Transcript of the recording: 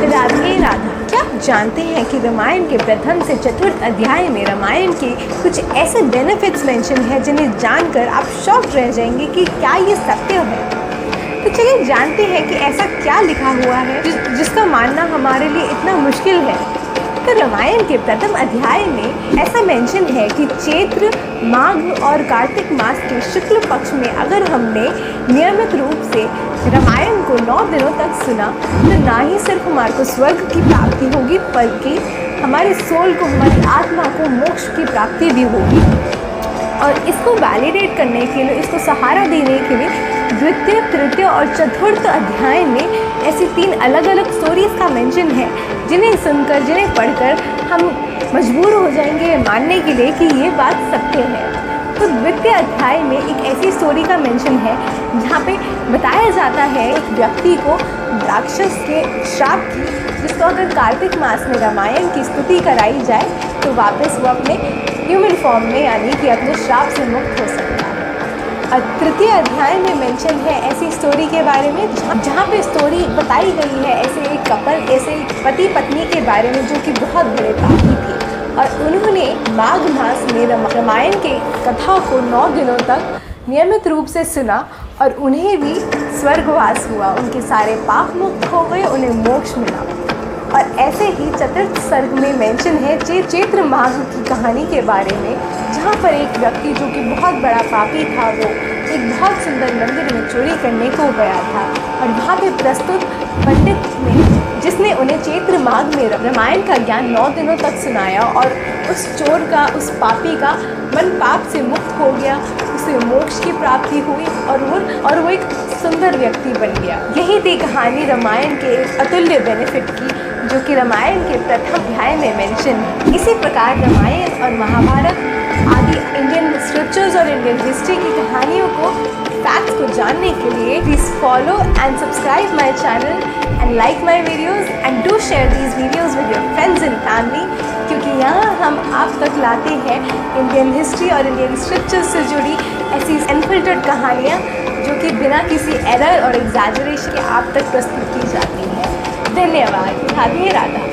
राधे राधा। क्या आप जानते हैं कि रामायण के प्रथम से चतुर्थ अध्याय में रामायण के कुछ ऐसे बेनिफिट्स मेंशन है जिन्हें जानकर आप शॉक रह जाएंगे कि क्या ये सत्य है। तो चलिए जानते हैं कि ऐसा क्या लिखा हुआ है जिसका मानना हमारे लिए इतना मुश्किल है। तो रामायण के प्रथम अध्याय में ऐसा मेंशन है कि चैत्र, माघ और कार्तिक मास के शुक्ल पक्ष में अगर हमने नियमित रूप से रामायण को 9 दिनों तक सुना तो ना ही सिर्फ हमारे को स्वर्ग की प्राप्ति होगी बल्कि हमारे सोल को, हमारी आत्मा को मोक्ष की प्राप्ति भी होगी। और इसको वैलिडेट करने के लिए, इसको सहारा देने के लिए द्वितीय, तृतीय और चतुर्थ अध्याय में ऐसी 3 अलग अलग स्टोरीज का मेंशन है जिन्हें सुनकर, जिन्हें पढ़कर हम मजबूर हो जाएंगे मानने के लिए कि ये बात सत्य है। तो द्वितीय अध्याय में एक ऐसी स्टोरी का मेंशन है जहाँ पे बताया जाता है एक व्यक्ति को राक्षस के श्राप की, जिसको अगर कार्तिक मास में रामायण की स्तुति कराई जाए तो वापस वो अपने ह्यूमन फॉर्म में यानी कि अपने श्राप से मुक्त हो सकता है। और तृतीय अध्याय में मेंशन है ऐसी स्टोरी के बारे में जहाँ पे स्टोरी बताई गई है ऐसे एक कपल, ऐसे एक पति पत्नी के बारे में जो कि बहुत बड़े पापी थे और उन्होंने माघ मास में रामायण के कथा को 9 दिनों तक नियमित रूप से सुना और उन्हें भी स्वर्गवास हुआ, उनके सारे पाप मुक्त हो गए, उन्हें मोक्ष मिला। और ऐसे ही चतुर्थ सर्ग में मेंशन है चैत्र माघ की कहानी के बारे में, जहाँ पर एक व्यक्ति जो कि बहुत बड़ा पापी था वो एक बहुत सुंदर मंदिर में चोरी करने को गया था और वहाँ पे प्रस्तुत पंडित ने, जिसने उन्हें चैत्र माघ में रामायण का ज्ञान 9 दिनों तक सुनाया और उस चोर का, उस पापी का मन पाप से मुक्त हो गया, उसे मोक्ष की प्राप्ति हुई और वो एक सुंदर व्यक्ति बन गया। यही थी कहानी रामायण के एक अतुल्य बेनिफिट की, जो कि रामायण के प्रथम अध्याय में मेंशन है। इसी प्रकार रामायण और महाभारत आदि इंडियन स्क्रिप्चर्स और इंडियन हिस्ट्री की कहानियों को, फैक्ट्स को जानने के लिए please follow and subscribe my channel and like my videos and do share these videos with your friends and family, क्योंकि यहाँ हम आप तक लाते हैं इंडियन हिस्ट्री और इंडियन स्क्रिप्चर्स से जुड़ी ऐसी अनफिल्टर्ड कहानियाँ जो कि बिना किसी एरर और एग्जैजरेशन के आप तक प्रस्तुत की जाती हैं। धन्यवाद। राधे राधा।